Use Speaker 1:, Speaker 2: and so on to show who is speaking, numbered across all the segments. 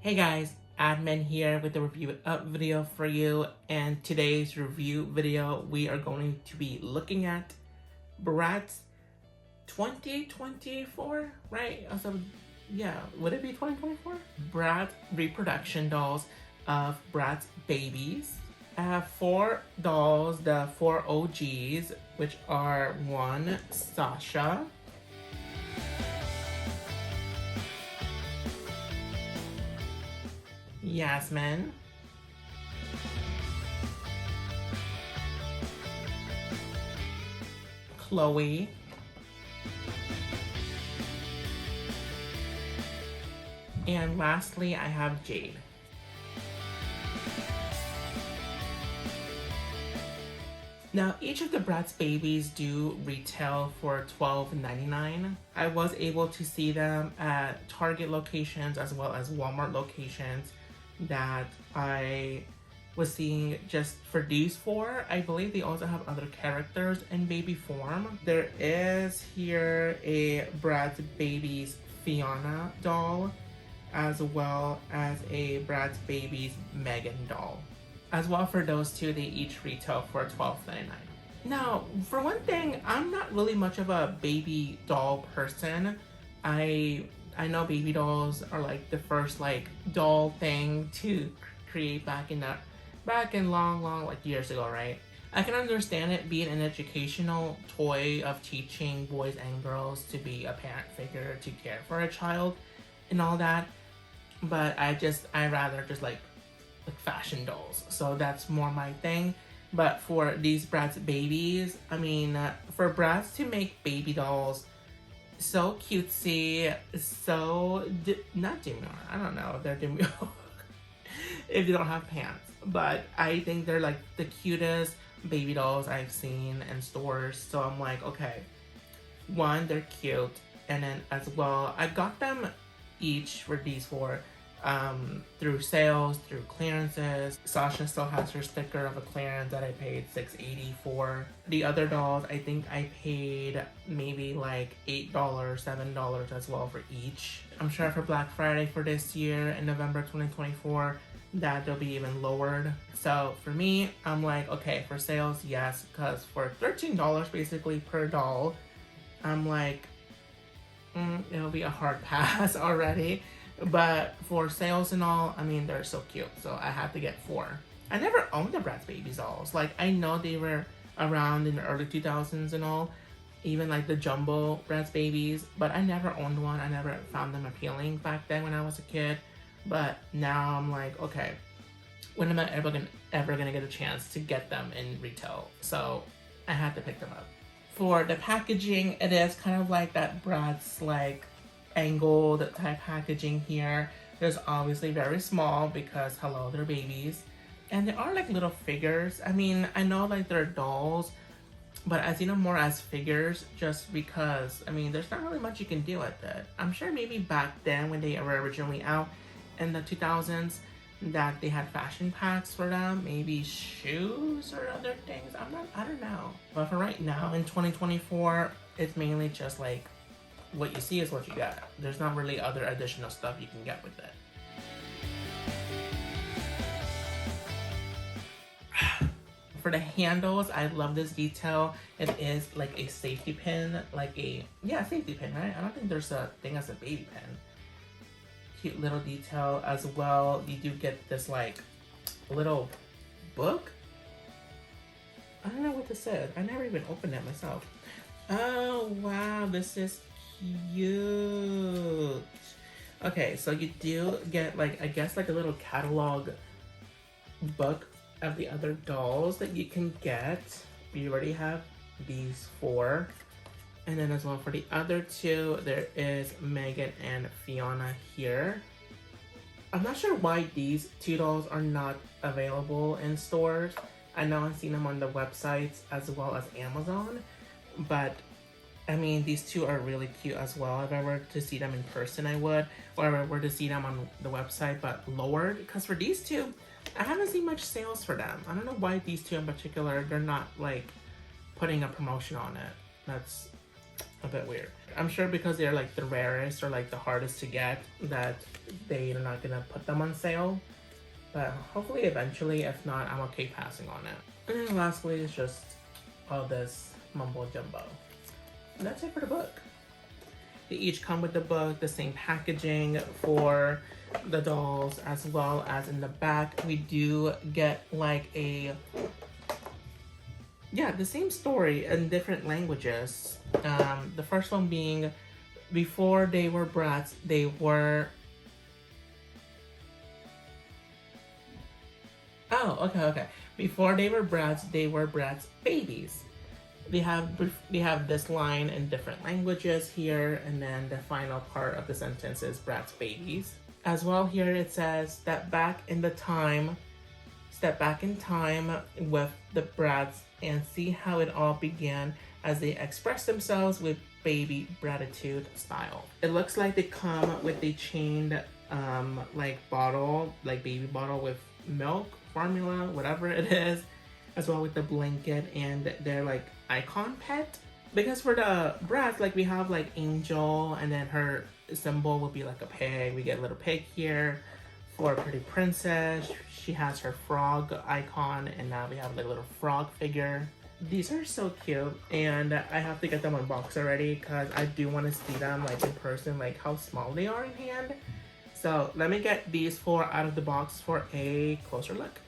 Speaker 1: Hey guys, admin here with a review video for you, and today's review video we are going to be looking at Bratz 2024, right? So yeah, would it be 2024? Bratz reproduction dolls of Bratz Babyz. I have 4 dolls, the 4 OGs, which are 1 Sasha, Yasmin, Chloe, and lastly I have Jade. Now, each of the Bratz Babyz do retail for $12.99. I was able to see them at Target locations as well as Walmart locations that I was seeing just for these 4. I believe they also have other characters in baby form. There is here a Bratz Babyz Fiona doll, as well as a Bratz Babyz Megan doll. As well, for those 2, they each retail for $12.99. Now, for one thing, I'm not really much of a baby doll person. I know baby dolls are like the first like doll thing to create back in long like years ago, right? I can understand it being an educational toy of teaching boys and girls to be a parent figure, to care for a child and all that, but I rather just like fashion dolls, so that's more my thing. But for these Bratz Babyz, I mean, for Bratz to make baby dolls so cutesy, so not demure, I don't know if they're demure if they don't have pants, but I think they're like the cutest baby dolls I've seen in stores. So I'm like, okay, 1, they're cute, and then as well, I got them each for these 4 through sales, through clearances. Sasha still has her sticker of a clearance that I paid $6.80 for. The other dolls, I think I paid maybe like $8, $7 as well for each. I'm sure for Black Friday for this year in November 2024, that they'll be even lowered. So for me, I'm like, okay, for sales, yes, because for $13 basically per doll, I'm like, it'll be a hard pass already. But for sales and all, I mean, they're so cute, so I had to get 4. I never owned the Bratz Babyz dolls. Like, I know they were around in the early 2000s and all, even like the jumbo Bratz Babyz, but I never owned one. I never found them appealing back then when I was a kid. But now I'm like, okay, when am I ever gonna get a chance to get them in retail? So I had to pick them up. For the packaging, it is kind of like that Bratz like angled type packaging here. There's obviously very small because hello, they're babies, and they are like little figures. I mean, I know like they're dolls, but I see them more as figures just because, I mean, there's not really much you can do with it. I'm sure maybe back then when they were originally out in the 2000s that they had fashion packs for them, maybe shoes or other things. I don't know. But for right now in 2024, it's mainly just like what you see is what you get. There's not really other additional stuff you can get with it. For the handles, I love this detail. It is like a safety pin, safety pin, right? I don't think there's a thing as a baby pin. Cute little detail as well. You do get this like little book. I don't know what this is. I never even opened it myself. Oh wow, this is cute. Okay, so you do get like, I guess like a little catalog book of the other dolls that you can get. We already have these 4. And then as well for the other 2, there is Megan and Fiona here. I'm not sure why these 2 dolls are not available in stores. I know I've seen them on the websites as well as Amazon, but I mean, these 2 are really cute as well. If I were to see them in person, I would. Or if I were to see them on the website, but lowered. Because for these 2, I haven't seen much sales for them. I don't know why these 2 in particular, they're not like putting a promotion on it. That's a bit weird. I'm sure because they're like the rarest or like the hardest to get that they're not gonna put them on sale. But hopefully eventually, if not, I'm okay passing on it. And then lastly, it's just all this mumbo jumbo. And that's it for the book. They each come with the book, the same packaging for the dolls, as well as in the back, we do get like the same story in different languages. The first one being, before they were Bratz, they were... Oh, okay. Before they were Bratz, they were Bratz Babyz. They have this line in different languages here, and then the final part of the sentence is Bratz Babyz. As well here it says, step back in time with the Bratz and see how it all began as they express themselves with baby gratitude style. It looks like they come with a chained like bottle, like baby bottle with milk, formula, whatever it is, as well with the blanket and their like icon pet. Because for the Bratz, like we have like Angel, and then her symbol would be like a pig. We get a little pig here. For Pretty Princess, she has her frog icon, and now we have like a little frog figure. These are so cute, and I have to get them unboxed already because I do want to see them like in person, like how small they are in hand. So let me get these four out of the box for a closer look.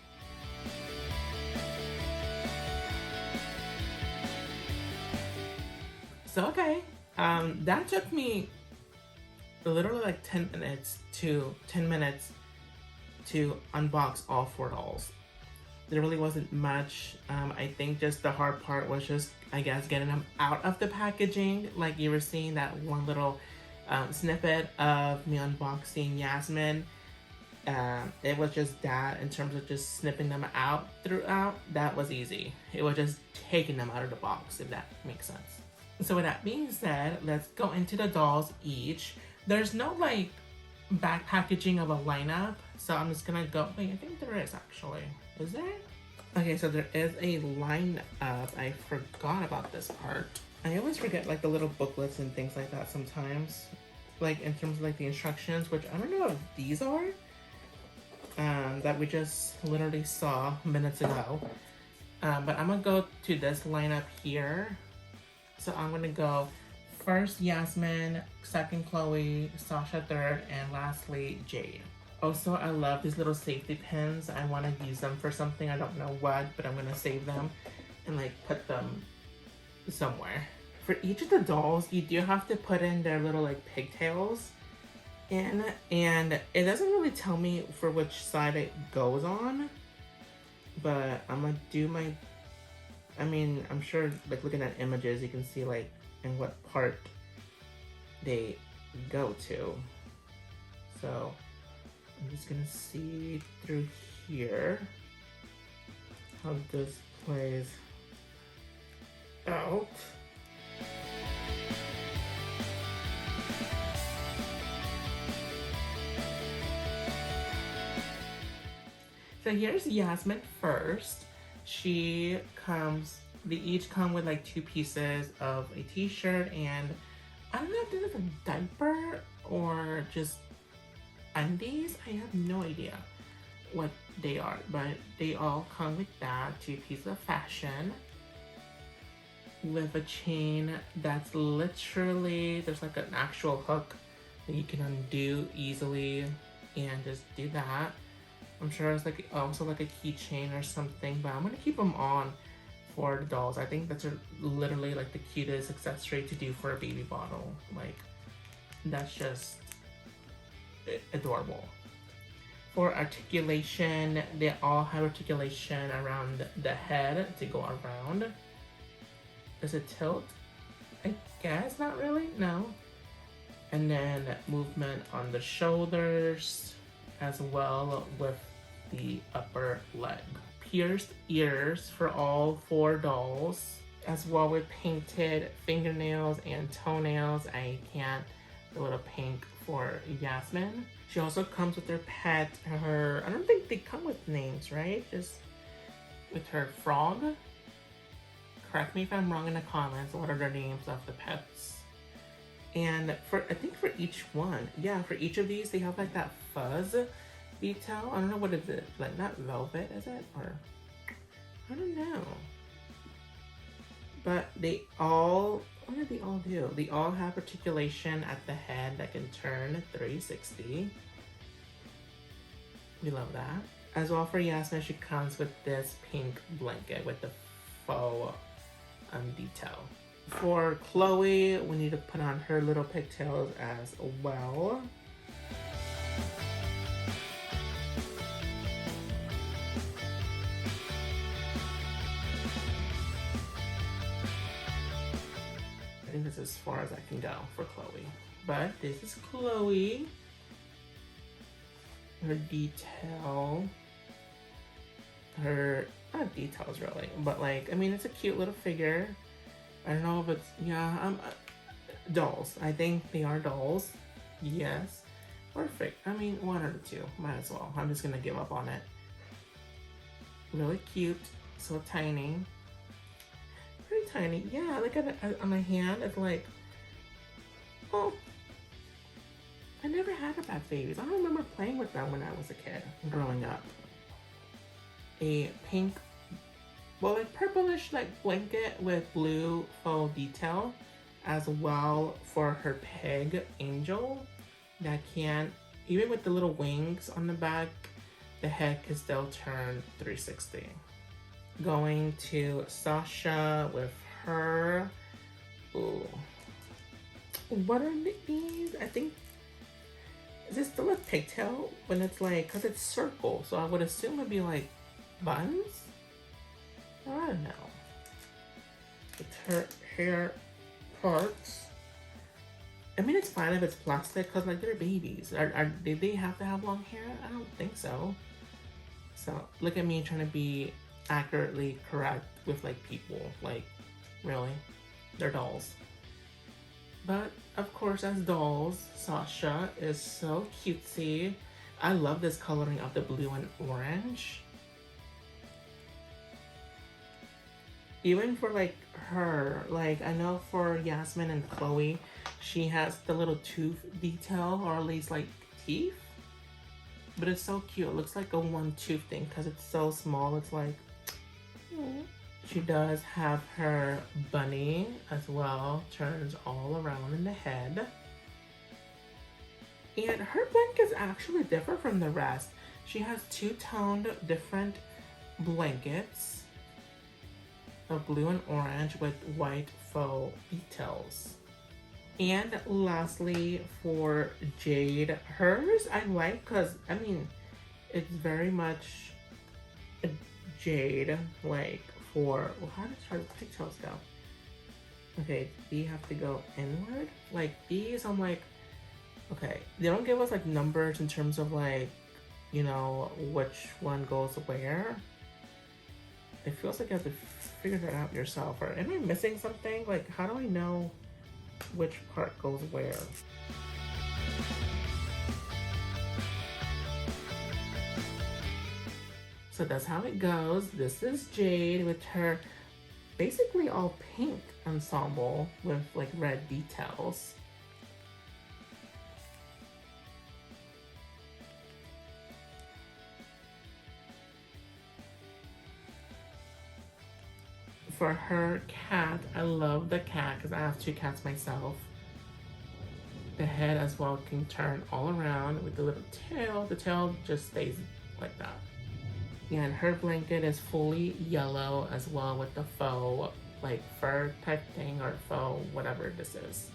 Speaker 1: So okay, that took me literally like 10 minutes to unbox all four dolls. There really wasn't much. I think just the hard part was just, I guess, getting them out of the packaging. Like you were seeing that one little snippet of me unboxing Yasmin. It was just that, in terms of just snipping them out throughout, that was easy. It was just taking them out of the box, if that makes sense. So with that being said, let's go into the dolls each. There's no like back packaging of a lineup, so I'm just gonna go. Wait, I think there is actually. Is there? Okay, so there is a lineup. I forgot about this part. I always forget like the little booklets and things like that sometimes. Like in terms of like the instructions, which I don't know if these are. That we just literally saw minutes ago. But I'm gonna go to this lineup here. So I'm gonna go first Yasmin, second Chloe, Sasha third, and lastly Jade. Also, I love these little safety pins. I want to use them for something. I don't know what, but I'm gonna save them and like put them somewhere. For each of the dolls, you do have to put in their little like pigtails in, and it doesn't really tell me for which side it goes on, but I'm gonna do my... I mean, I'm sure, like, looking at images, you can see, like, in what part they go to. So, I'm just gonna see through here how this plays out. So here's Yasmin first. They each come with like two pieces of a t-shirt, and I don't know if this is a diaper or just undies. I have no idea what they are, but they all come with that, two pieces of fashion with a chain that's literally, there's like an actual hook that you can undo easily and just do that. I'm sure it's like also like a keychain or something, but I'm gonna keep them on for the dolls. I think that's literally like the cutest accessory to do for a baby bottle. Like, that's just adorable. For articulation, they all have articulation around the head to go around. Does it tilt? I guess not really, no. And then movement on the shoulders, as well with the upper leg. Pierced ears for all four dolls, as well with painted fingernails and toenails. I can't, the little pink for Yasmin. She also comes with her pet, I don't think they come with names, right? Just with her frog. Correct me if I'm wrong in the comments. What are the names of the pets? And I think for each one, yeah, for each of these, they have like that fuzz detail. I don't know what is it, like not velvet, is it? Or, I don't know. But they all, what do they all do? They all have articulation at the head that can turn 360. We love that. As well for Yasmin, she comes with this pink blanket with the faux detail. For Chloe, we need to put on her little pigtails as well. I think this is as far as I can go for Chloe. But this is Chloe. Her detail. Her, not details really, but like, I mean, it's a cute little figure. I don't know if it's, yeah, dolls. I think they are dolls. Yes. Perfect. I mean, one or two. Might as well. I'm just gonna give up on it. Really cute. So tiny. Pretty tiny. Yeah, look at it on my hand. It's like, oh. I never had a Bratz Babyz. I don't remember playing with them when I was a kid, growing up. A pink, well, like purplish like blanket with blue faux detail, as well for her peg angel that can, even with the little wings on the back, the head can still turn 360. Going to Sasha with her, ooh, what are these? I think, is it still a pigtail when it's like, cause it's circle, so I would assume it'd be like buns? I don't know. With her hair parts. I mean, it's fine if it's plastic, cause like they're babies. Did they have to have long hair? I don't think so. So look at me trying to be accurately correct with like people. Like, really? They're dolls. But of course, as dolls, Sasha is so cutesy. I love this coloring of the blue and orange. Even for like her, like I know for Yasmin and Chloe, she has the little tooth detail, or at least like teeth. But it's so cute. It looks like a one tooth thing because it's so small. It's like, aww. She does have her bunny as well, turns all around in the head. And her blanket is actually different from the rest. She has two-toned different blankets of blue and orange with white faux details. And lastly, for Jade, hers I like because, I mean, it's very much a Jade, like, for, well, how does her pigtails go? Okay, these have to go inward. Like these, I'm like, okay, they don't give us like numbers in terms of like, you know, which one goes where. It feels like you have to figure that out yourself. Or am I missing something? Like, how do I know which part goes where? So that's how it goes. This is Jade with her basically all pink ensemble with like red details. For her cat, I love the cat because I have two cats myself. The head as well can turn all around with the little tail. The tail just stays like that. And her blanket is fully yellow as well with the faux, like fur type thing or faux, whatever this is.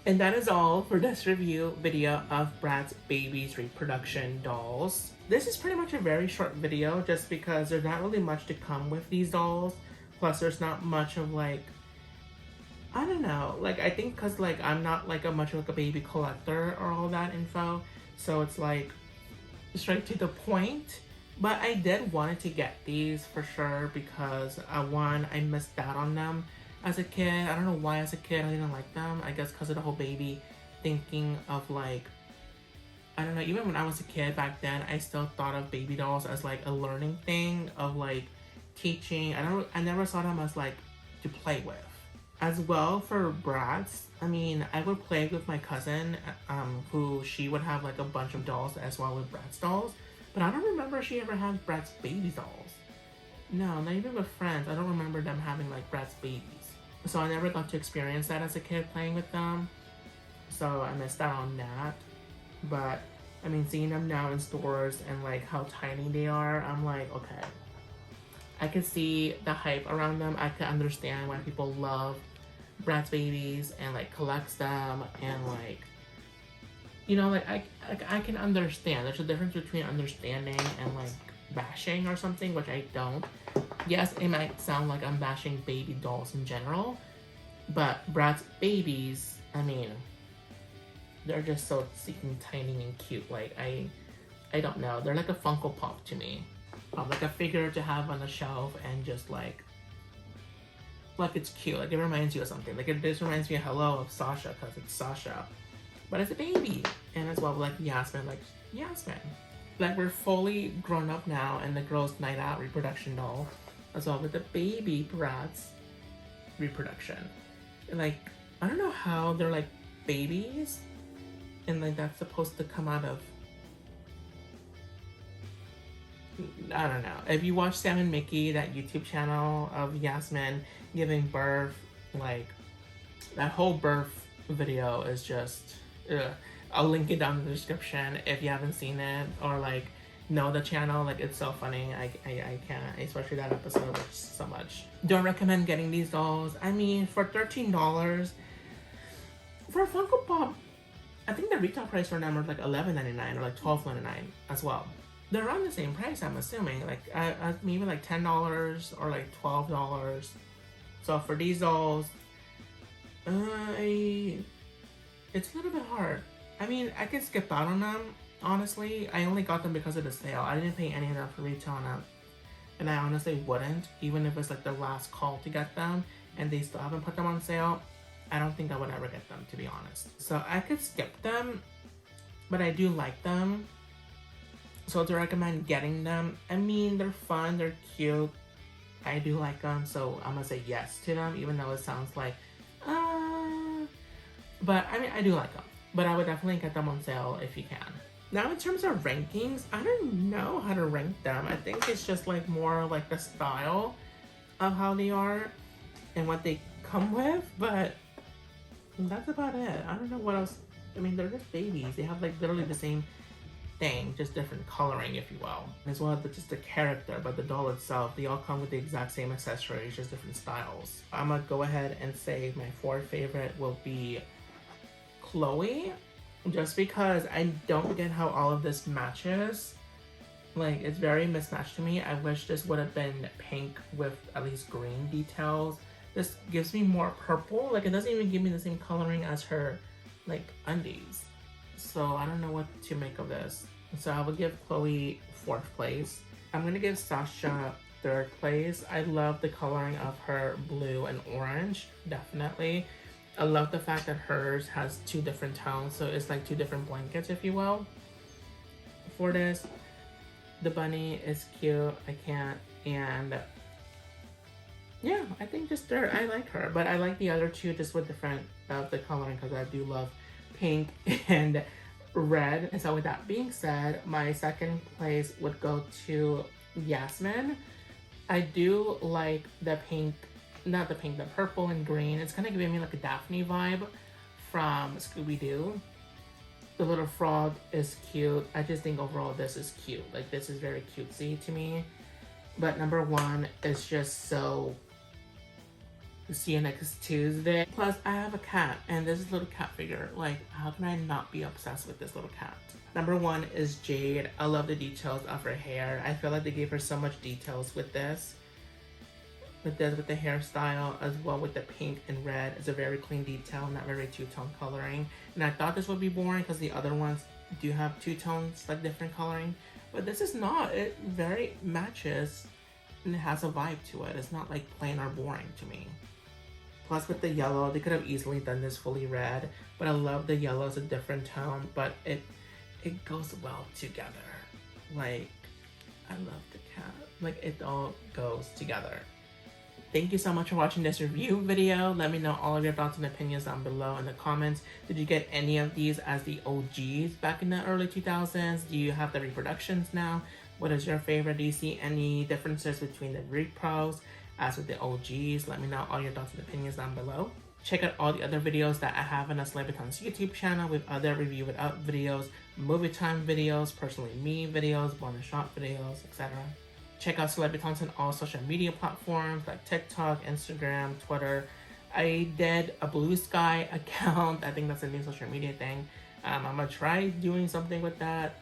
Speaker 1: And that is all for this review video of Bratz Babyz reproduction dolls. This is pretty much a very short video just because there's not really much to come with these dolls. Plus there's not much of like, I don't know, like I think because like I'm not like much of like a baby collector or all that info. So it's like straight to the point. But I did wanted to get these for sure because one, I missed out on them as a kid. I don't know why as a kid I didn't like them. I guess because of the whole baby thinking of like, I don't know, even when I was a kid back then, I still thought of baby dolls as like a learning thing of like teaching. I never saw them as like to play with. As well for Bratz, I mean, I would play with my cousin, who she would have like a bunch of dolls as well with Bratz dolls. But I don't remember she ever had Bratz Babyz dolls. No, not even with friends. I don't remember them having like Bratz Babyz. So I never got to experience that as a kid playing with them. So I missed out on that. But I mean, seeing them now in stores and like how tiny they are, I'm like, okay. I can see the hype around them. I can understand why people love Bratz Babyz and like collects them and like, you know, like I can understand. There's a difference between understanding and like bashing or something, which I don't. Yes, it might sound like I'm bashing baby dolls in general, but Bratz Babyz, I mean, they're just so freaking tiny and cute. Like I don't know. They're like a Funko Pop to me. Like a figure to have on the shelf and just like it's cute. Like it reminds you of something. Like it just reminds me of Hello of Sasha because it's Sasha, but it's a baby. And as well like Yasmin, like Yasmin. Like we're fully grown up now, and the girls' night out reproduction doll, as well with the baby Bratz reproduction. And like I don't know how they're like babies, and like that's supposed to come out of. I don't know. If you watch Sam and Mickey, that YouTube channel of Yasmin giving birth, like that whole birth video is just. I'll link it down in the description if you haven't seen it or like know the channel. Like it's so funny. I can't, especially that episode, which so much. Don't recommend getting these dolls. I mean, for $13 for a Funko Pop, I think the retail price for them are like $11.99 or like $12.99 as well. They're around the same price, I'm assuming. Like maybe like $10 or like $12. So for these dolls, it's a little bit hard. I mean, I can skip out on them. Honestly, I only got them because of the sale. I didn't pay any of them for retail on them, and I honestly wouldn't, even if it's like the last call to get them, and they still haven't put them on sale. I don't think I would ever get them, to be honest. So I could skip them, but I do like them. So to recommend getting them, I mean, they're fun, they're cute. I do like them, so I'm gonna say yes to them, even though it sounds like, but I mean, I do like them. But I would definitely get them on sale if you can. Now in terms of rankings, I don't know how to rank them. I think it's just like more like the style of how they are and what they come with, but that's about it. I don't know what else. I mean, they're just babies. They have like literally the same thing, just different coloring, if you will. As well as just the character, but the doll itself, they all come with the exact same accessories, just different styles. I'm gonna go ahead and say my fourth favorite will be Chloe, just because I don't get how all of this matches. Like, it's very mismatched to me. I wish this would have been pink with at least green details. This gives me more purple. Like, it doesn't even give me the same coloring as her, like, undies. So I don't know what to make of this. So I would give Chloe 4th place. I'm gonna give Sasha 3rd place. I love the coloring of her blue and orange, definitely. I love the fact that hers has 2 different tones, so it's like 2 different blankets, if you will. For this, the bunny is cute. I can't, and yeah, I think just her. I like her, but I like the other 2 just with different the coloring because I do love pink and red. And so with that being said, my 2nd place would go to Yasmin. I do like the pink. Not the pink, the purple and green. It's kind of giving me like a Daphne vibe from Scooby-Doo. The little frog is cute. I just think overall this is cute. Like, this is very cutesy to me. But number 1 is just so see you next Tuesday. Plus, I have a cat, and this is a little cat figure. Like, how can I not be obsessed with this little cat? Number 1 is Jade. I love the details of her hair. I feel like they gave her so much details with this. With the hairstyle, as well with the pink and red. It's a very clean detail, not very 2-tone coloring. And I thought this would be boring because the other ones do have 2 tones, like different coloring. But this is not. It very matches and it has a vibe to it. It's not like plain or boring to me. Plus with the yellow, they could have easily done this fully red. But I love the yellow as a different tone, but it goes well together. Like, I love the cat. Like, it all goes together. Thank you so much for watching this review video. Let me know all of your thoughts and opinions down below in the comments. Did you get any of these as the OGs back in the early 2000s? Do you have the Reproductions now? What is your favorite? Do you see any differences between the Repros as with the OGs? Let me know all your thoughts and opinions down below. Check out all the other videos that I have on the Celebritants YouTube channel with other review without videos, movie time videos, personally me videos, bonus shot videos, etc. Check out Celebritants on all social media platforms like TikTok, Instagram, Twitter. I did a Blue Sky account. I think that's a new social media thing. I'm gonna try doing something with that,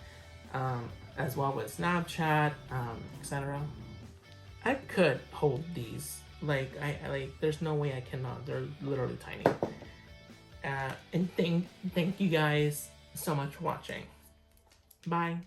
Speaker 1: as well with Snapchat, etc. I could hold these. Like there's no way I cannot. They're literally tiny. And thank you guys so much for watching. Bye.